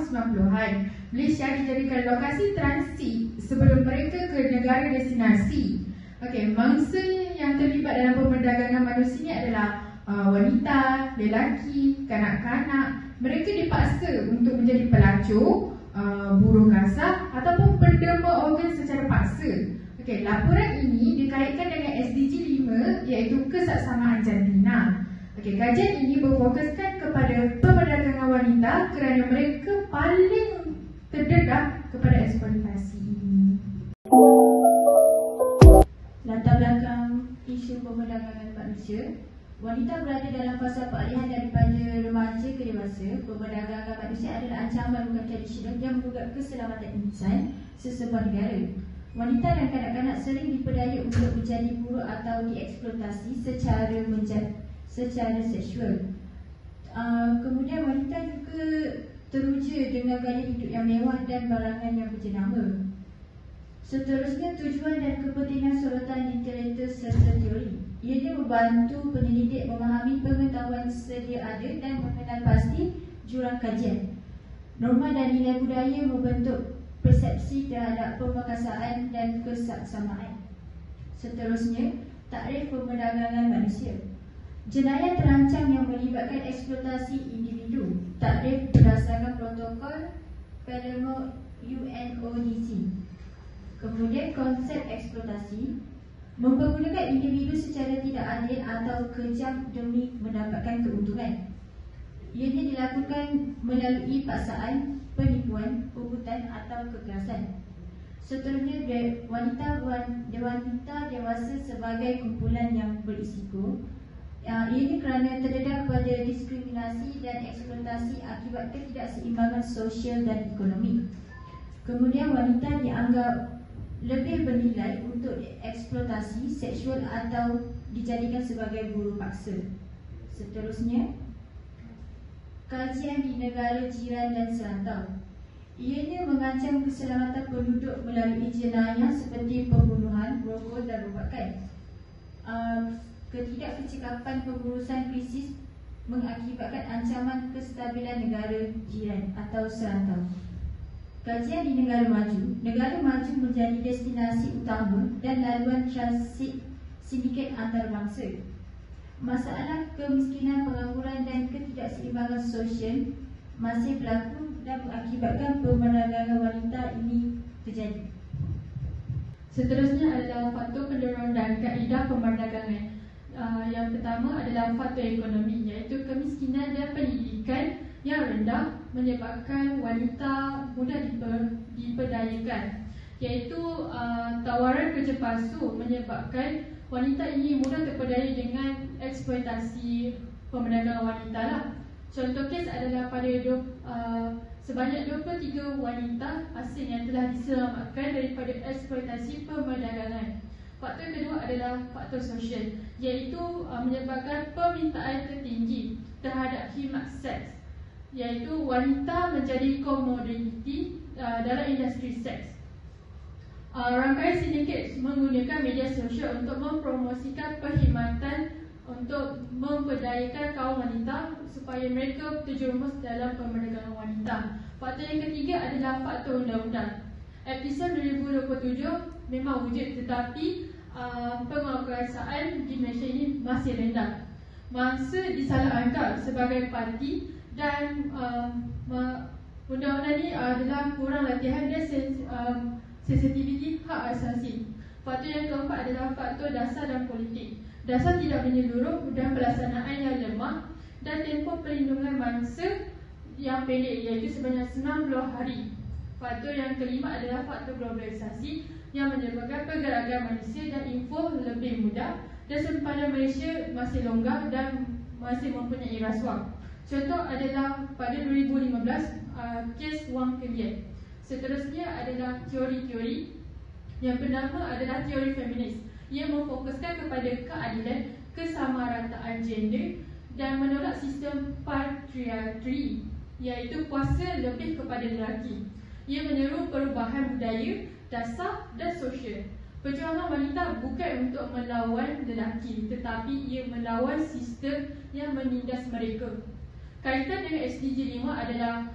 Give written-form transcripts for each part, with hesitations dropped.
90-an, Malaysia dijadikan lokasi transit sebelum mereka ke negara destinasi. Okey, mangsa yang terlibat dalam pemerdagangan manusia ini adalah wanita, lelaki, kanak-kanak. Mereka dipaksa untuk menjadi pelacur, buruh kasar ataupun penderma organ secara paksa. Okey, laporan ini dikaitkan dengan SDG 5 iaitu kesaksamaan jantina. Okey, kajian ini berfokuskan kepada pemerdagangan wanita kerana mereka paling terdedah kepada eksploitasi ini. Latar belakang isu pemerdagangan manusia. Wanita berada dalam fasa peralihan daripada remaja ke dewasa. Pemerdagangan manusia adalah ancaman bukan tradisional yang menggugat keselamatan insan sesebuah negara. Wanita dan kanak-kanak sering diperdaya untuk menjadi buruh atau dieksploitasi secara seksual. Kemudian wanita juga teruja dengan gaya hidup yang mewah dan barangan yang berjenama. Seterusnya, tujuan dan kepentingan sorotan literatur serta teori. Ianya membantu penyelidik memahami pengetahuan sedia ada dan mengenal pasti jurang kajian. Norma dan nilai budaya membentuk persepsi terhadap pemerkasaan dan kesaksamaan. Seterusnya, takrif pemerdagangan manusia. Jenayah terancam yang melibatkan eksploitasi individu. Takrif berdasarkan protokol Palermo UNODC. Kemudian konsep eksploitasi, mempergunakan individu secara tidak adil atau kejam demi mendapatkan keuntungan. Ianya dilakukan melalui paksaan, penipuan, pungutan atau kekerasan. Seterusnya, wanita dewasa sebagai kumpulan yang berisiko. Ini kerana terdedah pada diskriminasi dan eksploitasi akibat ketidakseimbangan sosial dan ekonomi. Kemudian wanita dianggap lebih bernilai untuk eksploitasi seksual atau dijadikan sebagai buruh paksa. Seterusnya, kajian di negara jiran dan serantau. Ianya mengancam keselamatan penduduk melalui jenayah seperti pembunuhan, rogol dan rompakan. Ketidakpercakapan pengurusan krisis mengakibatkan ancaman kestabilan negara jiran atau serantau. Kajian di negara maju. Negara maju menjadi destinasi utama dan laluan transit sindiket antarabangsa. Masalah kemiskinan, pengangguran dan ketidakseimbangan sosial masih berlaku dan mengakibatkan pemerdagangan wanita ini terjadi. Seterusnya adalah faktor pendorong dan kaedah pemerdagangan. Yang pertama adalah faktor ekonomi, iaitu kemiskinan dan pendidikan yang rendah menyebabkan wanita mudah diperdayakan, iaitu tawaran kerja palsu menyebabkan wanita ini mudah terperdaya dengan eksploitasi pemerdagangan wanita lah. Contoh kes adalah pada sebanyak 23 wanita asing yang telah diselamatkan daripada eksploitasi pemerdagangan. Faktor kedua adalah faktor sosial, iaitu menyebabkan permintaan tertinggi terhadap khidmat seks, iaitu wanita menjadi komoditi dalam industri seks. Rangkaian sindiket menggunakan media sosial untuk mempromosikan perkhidmatan untuk memperdayakan kaum wanita supaya mereka terjerumus dalam pemerdagangan wanita. Faktor yang ketiga adalah faktor undang-undang. Episod 2027 memang wujud, tetapi penguasaan di Malaysia ini masih rendah. Mangsa disalah-anggap sebagai parti dan undang-undang ini adalah kurang latihan dan sensitiviti hak asasi. Faktor yang keempat adalah faktor dasar dan politik. Dasar tidak menyeluruh dan pelaksanaan yang lemah dan tempoh perlindungan mangsa yang pendek, iaitu sebanyak 90 hari. Faktor yang kelima adalah faktor globalisasi yang menyebabkan pergerakan manusia dan info lebih mudah dan sempadan Malaysia masih longgar dan masih mempunyai rasuah. Contoh adalah pada 2015 kes wang kelian. Seterusnya adalah teori-teori. Yang pertama adalah teori feminis. Ia memfokuskan kepada keadilan, kesamarataan gender dan menolak sistem patriarki, iaitu kuasa lebih kepada lelaki. Ia menyeru perubahan budaya, dasar dan sosial. Perjuangan wanita bukan untuk melawan lelaki, tetapi ia melawan sistem yang menindas mereka. Kaitan dengan SDG 5 adalah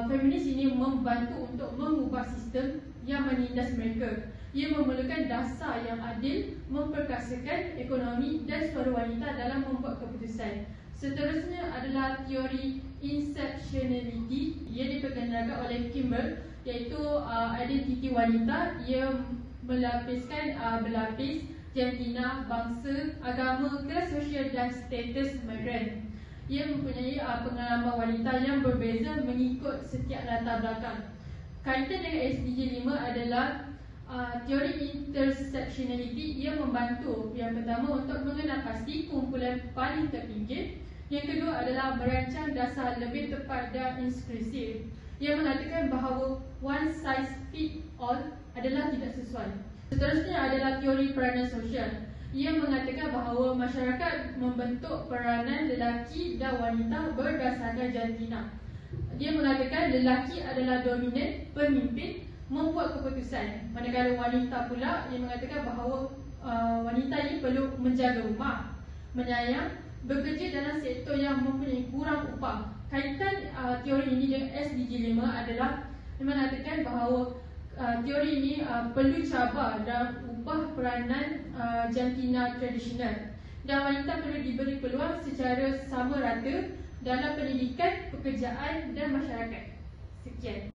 feminis ini membantu untuk mengubah sistem yang menindas mereka. Ia memerlukan dasar yang adil, memperkasakan ekonomi dan suara wanita dalam membuat keputusan. Seterusnya adalah teori intersectionality. Ia diperkenalkan oleh Kimball, iaitu identiti wanita. Ia melapiskan berlapis jantina, bangsa, agama, kelas sosial dan status migran. Ia mempunyai pengalaman wanita yang berbeza mengikut setiap latar belakang. Kaitan dengan SDG 5 adalah teori intersectionality. Ia membantu yang pertama untuk mengenal pasti kumpulan paling terpinggir. Yang kedua adalah merancang dasar lebih tepat dan inklusif. Ia mengatakan bahawa one size fit all adalah tidak sesuai. Seterusnya adalah teori peranan sosial. Ia mengatakan bahawa masyarakat membentuk peranan lelaki dan wanita berdasarkan jantina. Dia mengatakan lelaki adalah dominan, pemimpin, membuat keputusan. Manakala wanita pula, ia mengatakan bahawa wanita ini perlu menjaga rumah, menyayang, bekerja dalam sektor yang mempunyai kurang upah. Kaitan teori ini dengan SDG 5 adalah dia mengatakan bahawa teori ini perlu cabar dan ubah peranan jantina tradisional, dan wanita perlu diberi peluang secara sama rata dalam pendidikan, pekerjaan dan masyarakat. Sekian.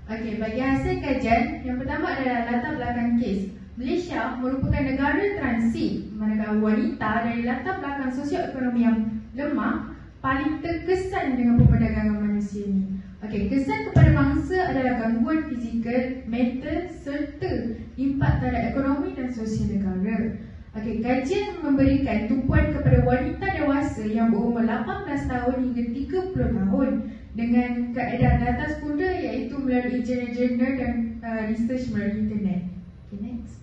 Okey, bagi hasil kajian, yang pertama adalah latar belakang kes. Malaysia merupakan negara transit, manakala wanita dari latar belakang sosioekonomi yang lemah paling terkesan dengan perdagangan manusia ini. Okey, kesan kepada bangsa adalah gangguan fizikal, mental serta impak terhadap ekonomi dan sosial negara. Okey, kajian memberikan tumpuan kepada wanita dewasa yang berumur 18 tahun hingga 30 tahun dengan kaedah data sekunder, iaitu melalui jurnal-jurnal dan research melalui internet. Okay, next.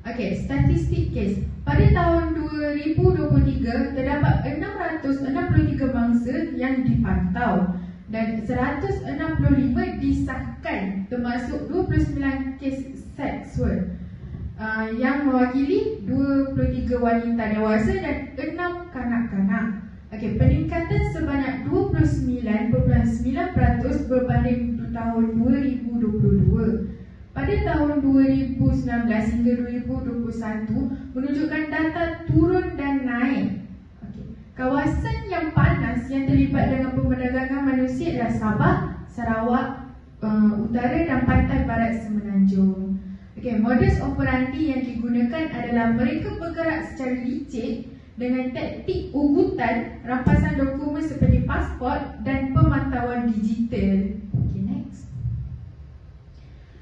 Okey, statistik kes. Pada tahun 2023 terdapat 663 mangsa yang dipantau dan 165 disahkan, termasuk 29 kes seksual yang mewakili 23 wanita dewasa dan 6 kanak-kanak. Okey, peningkatan sebanyak 29.9% berbanding tahun 2022. Pada tahun 2019 hingga 2021 menunjukkan data turun dan naik. Okey, kawasan yang panas yang terlibat dengan perdagangan manusia adalah Sabah, Sarawak, Utara dan Pantai Barat Semenanjung. Okey, modus operandi yang digunakan adalah mereka bergerak secara licik dengan taktik ugutan, rampasan dokumen seperti pasport dan pemantauan digital. Okey, next.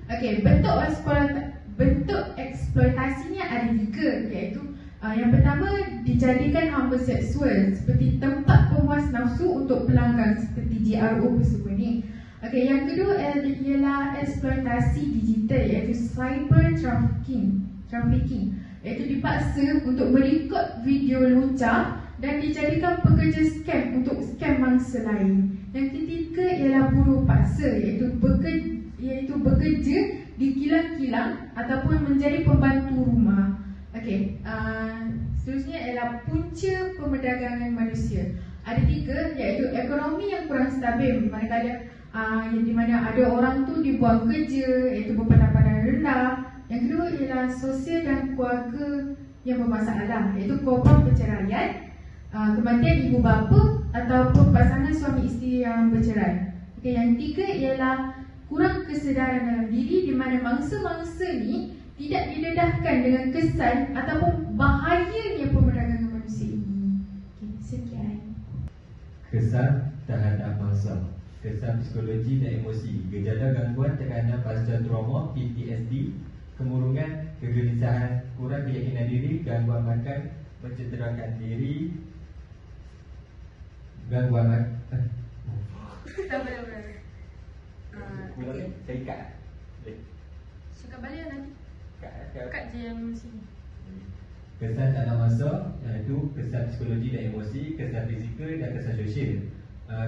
Okey, bentuk eksploitasinya ada 3, iaitu yang pertama dijadikan hamba seksual seperti tempat pemuas nafsu untuk pelanggan seperti GRO semua ni. Okey, yang kedua ialah eksploitasi digital, iaitu cyber trafficking, iaitu dipaksa untuk merekod video lucah dan dijadikan pekerja scam untuk scam mangsa lain. Yang ketiga ialah buruh paksa, iaitu bekerja di kilang-kilang ataupun menjadi pembantu rumah. Okey, seterusnya ialah punca perdagangan manusia. Ada 3, iaitu ekonomi yang kurang stabil, manakala yang di mana ada orang tu dibuang kerja, iaitu berpendapatan rendah. Yang kedua ialah sosial dan keluarga yang bermasalah, iaitu korban perceraian, kematian ibu bapa ataupun pasangan suami isteri yang bercerai. Okey, yang ketiga ialah kurang kesedaran dalam diri, di mana mangsa-mangsa ni tidak didedahkan dengan kesan ataupun bahayanya perdagangan manusia ini. Okey, sekian. Kesan terhadap mangsa. Kesan psikologi dan emosi. Gejala gangguan tekanan pasca trauma PTSD, kemurungan, kegelisahan, kurang keyakinan diri, gangguan makan, mencederakan diri, gangguan makan. Tak boleh. Boleh saya ikat. Boleh. Cakap balik nanti. Kat je yang sini. Kesan dalam masa, iaitu kesan psikologi dan emosi, kesan fizikal dan kesan sosial.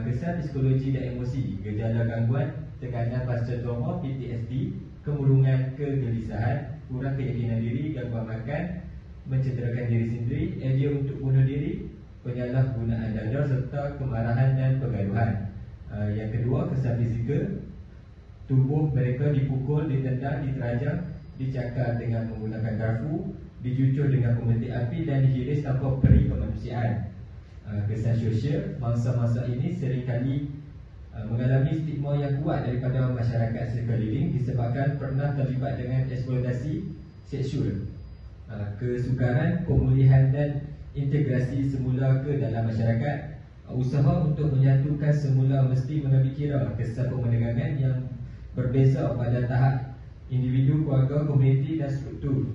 Kesan psikologi dan emosi. Gejala gangguan tekanan pasca trauma PTSD, kemurungan, kegelisahan, kurang keyakinan diri, gangguan makan, mencederakan diri sendiri, idea untuk bunuh diri, penyalahgunaan dada serta kemarahan dan pergaduhan. Yang kedua, kesan fizikal. Tubuh mereka dipukul, ditendang, diterajang, dicakar dengan menggunakan garpu, dicucur dengan pemetik api dan dihiris tanpa peri kemanusiaan. Kesan sosial, mangsa-mangsa ini seringkali mengalami stigma yang kuat daripada masyarakat sekeliling disebabkan pernah terlibat dengan eksploitasi seksual. Kesukaran, pemulihan dan integrasi semula ke dalam masyarakat. Usaha untuk menyatukan semula mesti mengambil kira kesan pemandangan yang berbeza pada tahap individu, keluarga, komuniti dan struktur.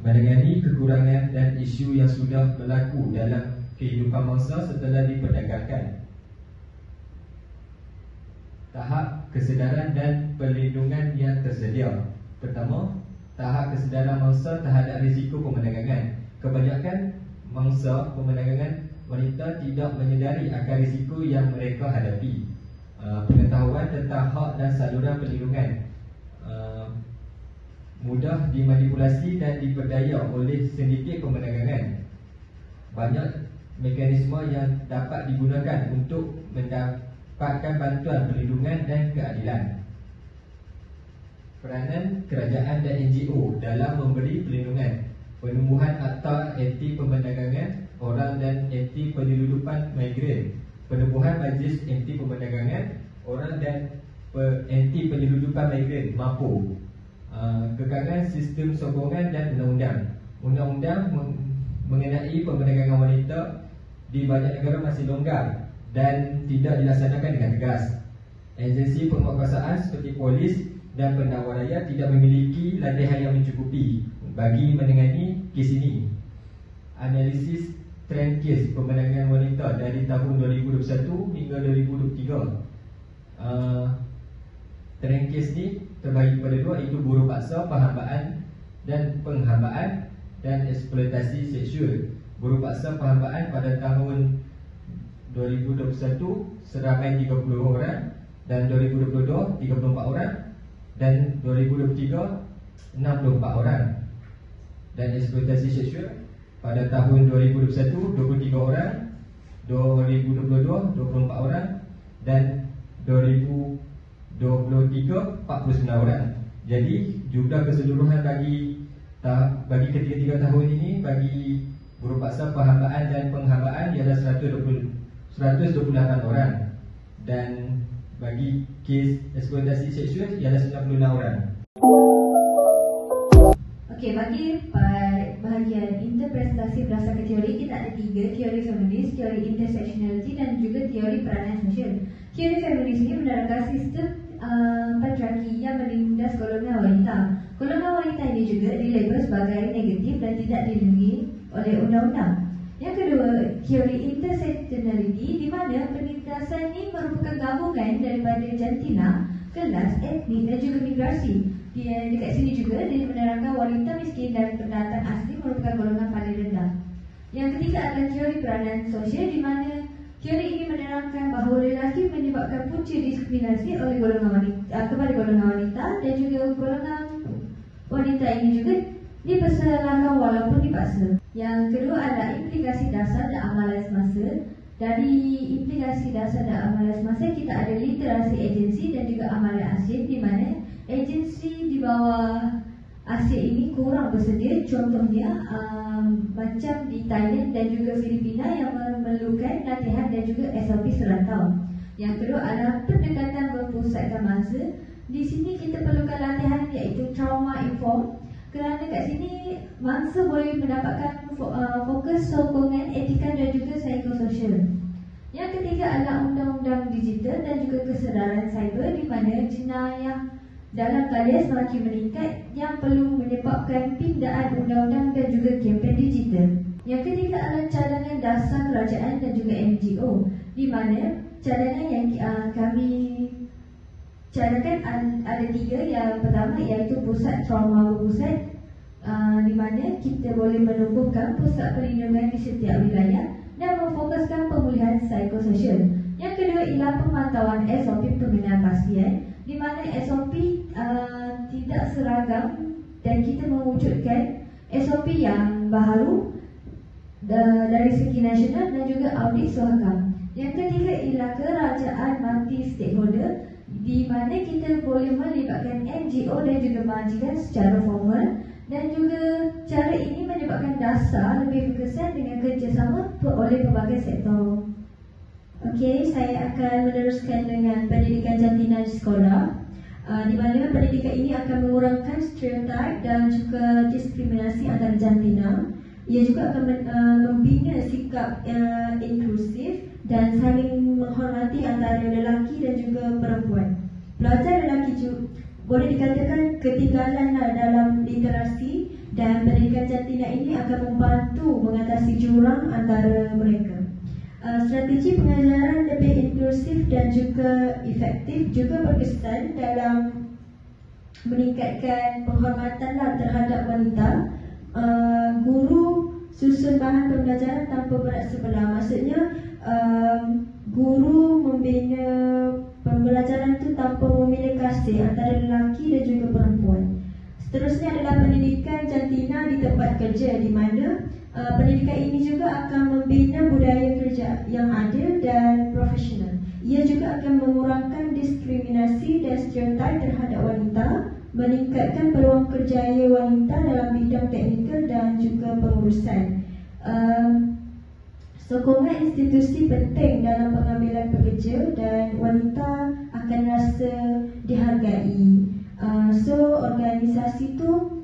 Menangani kekurangan dan isu yang sudah berlaku dalam kehidupan mangsa setelah diperdagangkan. Tahap kesedaran dan perlindungan yang tersedia. Pertama, tahap kesedaran mangsa terhadap risiko pemandangan. Kebanyakan mangsa pemandangan wanita tidak menyedari akan risiko yang mereka hadapi. Pengetahuan tentang hak dan saluran perlindungan mudah dimanipulasi dan diperdaya oleh sindiket pemandangan. Banyak mekanisme yang dapat digunakan untuk mendapatkan bantuan perlindungan dan keadilan. Peranan kerajaan dan NGO dalam memberi perlindungan. Penumbuhan Akta Anti Pemandangan Orang dan Anti Penyeludupan Migran. Penubuhan Majlis Anti Pemandangan Orang dan Anti Penyeludupan Migran (MAPO). Kekangan sistem sokongan dan undang-undang. Undang-undang mengenai pemandangan wanita di banyak negara masih longgar dan tidak dilaksanakan dengan tegas. Agensi penguatkuasaan seperti polis dan pendakwa raya tidak memiliki latihan yang mencukupi bagi menangani kes ini. Analisis trend kes pemandangan wanita dari tahun 2021 hingga 2023. Trend kes ni terbagi pada dua, iaitu buruh paksa, perhambaan dan penghambaan dan eksploitasi seksual. Buruh paksa penghambaan pada tahun 2021 seramai 30 orang dan 2022 34 orang dan 2023 64 orang. Dan eksploitasi seksual pada tahun 2021 23 orang, 2022 24 orang dan 2023 49 orang. Jadi jumlah keseluruhan bagi ketiga-tiga tahun ini bagi buruh paksa perhambaan dan penghambaan ialah 128 orang, dan bagi kes eksploitasi seksual ialah 96 orang. Okey, bagi bahagian interpretasi berdasarkan teori, kita ada tiga: teori feminis, teori intersectionality dan juga teori peranan sosial. Teori feminis ini menerangkan sistem patriarki yang menindas golongan wanita. Golongan wanita ini juga dilabel sebagai negatif dan tidak dilindungi oleh undang-undang. Yang kedua, teori intersectionality, di mana penindasan ini merupakan gabungan daripada jantina, kelas, etnik dan juga migrasi. Dekat sini juga dia menerangkan wanita miskin dan pendatang asli merupakan golongan paling rendah. Yang ketiga adalah teori peranan sosial, di mana teori ini menerangkan bahawa lelaki menyebabkan punca diskriminasi oleh kepada golongan wanita, dan juga golongan wanita ini juga dipersalahkan walaupun dipaksa. Yang kedua adalah implikasi dasar dan amalan semasa. Dari implikasi dasar dan amalan semasa, kita ada literasi agensi dan juga amalan asyik, di mana agensi di bawah asyik ini kurang bersedia. Contohnya macam di Thailand dan juga Filipina yang memerlukan latihan dan juga SOP serantau. Yang kedua adalah pendekatan berpusatkan masa. Di sini kita perlukan latihan iaitu trauma inform, kerana kat sini mangsa boleh mendapatkan fokus sokongan etika dan juga psikososial. Yang ketiga adalah undang-undang digital dan juga kesedaran cyber, di mana jenayah dalam talian semakin meningkat yang perlu menyebabkan pindaan undang-undang dan juga kempen digital. Yang ketiga adalah cadangan dasar kerajaan dan juga NGO, di mana cadangan yang kami cadangkan ada tiga. Yang pertama iaitu pusat trauma berpusat, di mana kita boleh menumbuhkan pusat perlindungan di setiap wilayah dan memfokuskan pemulihan psikososial. Yang kedua ialah pemantauan SOP pengenaan pastian, di mana SOP tidak seragam dan kita mewujudkan SOP yang baharu dari segi nasional dan juga audit suaka. Yang ketiga ialah kerajaan multi stakeholder, di mana kita boleh melibatkan NGO dan juga majikan secara formal, dan juga cara ini menyebabkan dasar lebih berkesan dengan kerjasama oleh pelbagai sektor. Okey, saya akan meneruskan dengan pendidikan jantina di sekolah, di mana pendidikan ini akan mengurangkan stereotip dan juga diskriminasi antara jantina. Ia juga akan membina sikap inklusif dan saling menghormati antara lelaki dan juga perempuan. Pelajar lelaki juga boleh dikatakan ketinggalan dalam literasi, dan pendidikan jantina ini akan membantu mengatasi jurang antara mereka. Strategi pengajaran lebih inklusif dan juga efektif juga berkesan dalam meningkatkan penghormatan terhadap wanita. Guru susun bahan pembelajaran tanpa berat sebelah. Maksudnya guru membina pembelajaran itu tanpa memilih kasih antara lelaki dan juga perempuan. Seterusnya adalah pendidikan jantina di tempat kerja, di mana pendidikan ini juga akan membina budaya kerja yang adil dan profesional. Ia juga akan mengurangkan diskriminasi dan stereotip terhadap wanita, meningkatkan peluang kerjaya wanita dalam bidang teknikal dan juga pengurusan. Sokongan institusi penting dalam pengambilan pekerja, dan wanita akan rasa dihargai. So organisasi tu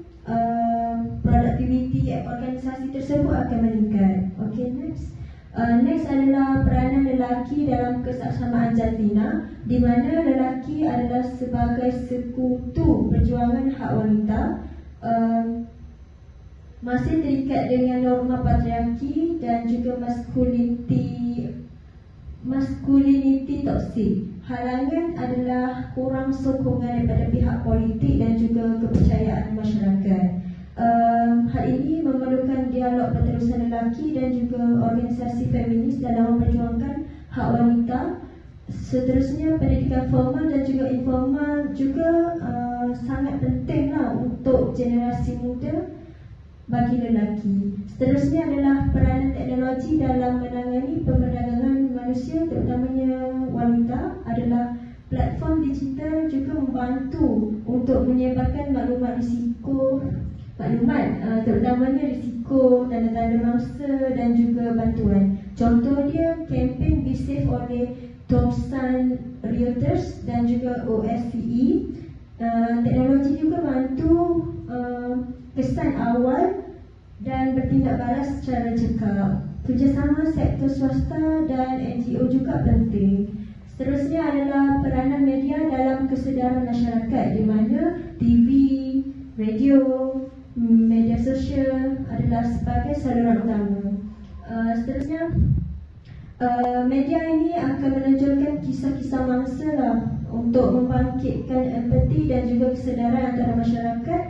produktiviti organisasi tersebut akan meningkat. Okay, next. Next adalah peranan lelaki dalam kesaksamaan jantina, di mana lelaki adalah sebagai sekutu perjuangan hak wanita, masih terikat dengan norma patriarki dan juga masculinity toksik. Halangan adalah kurang sokongan daripada pihak politik dan juga kepercayaan masyarakat. Hal ini memerlukan dialog berterusan lelaki dan juga organisasi feminis dalam memperjuangkan hak wanita. Seterusnya, pendidikan formal dan juga informal juga sangat pentinglah untuk generasi muda bagi lelaki. Seterusnya adalah peranan teknologi dalam menangani perdagangan manusia, terutamanya wanita. Adalah platform digital juga membantu untuk menyebarkan maklumat terutamanya risiko, tanda-tanda mangsa dan juga bantuan. Contoh dia kempen Be Safe oleh Thomson Reuters dan juga OSCE. Teknologi juga bantu kesan awal dan bertindak balas secara cekap. Kerjasama sektor swasta dan NGO juga penting. Seterusnya adalah peranan media dalam kesedaran masyarakat, di mana TV, radio, media sosial adalah sebagai saluran utama. Seterusnya, media ini akan menonjolkan kisah-kisah mangsa untuk membangkitkan empati dan juga kesedaran antara masyarakat.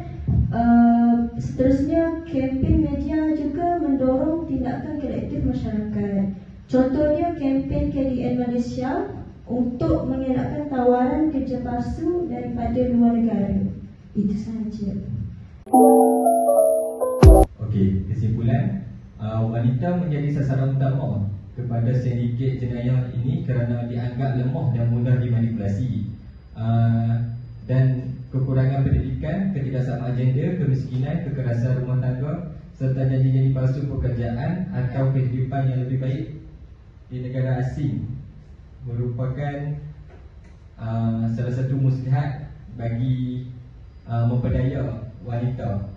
Seterusnya, kempen media juga mendorong tindakan kolektif masyarakat. Contohnya kempen KDN Malaysia untuk mengelakkan tawaran kerja palsu daripada luar negara. Itu sahaja. Okey, kesimpulan, wanita menjadi sasaran utama kepada sindiket jenayah ini kerana dianggap lemah dan mudah dimanipulasi. Dan kekurangan pendidikan, ketidaksamaan gender, kemiskinan, kekerasan rumah tangga serta janji-janji palsu pekerjaan atau kehidupan yang lebih baik di negara asing merupakan salah satu muslihat bagi memperdaya wanita.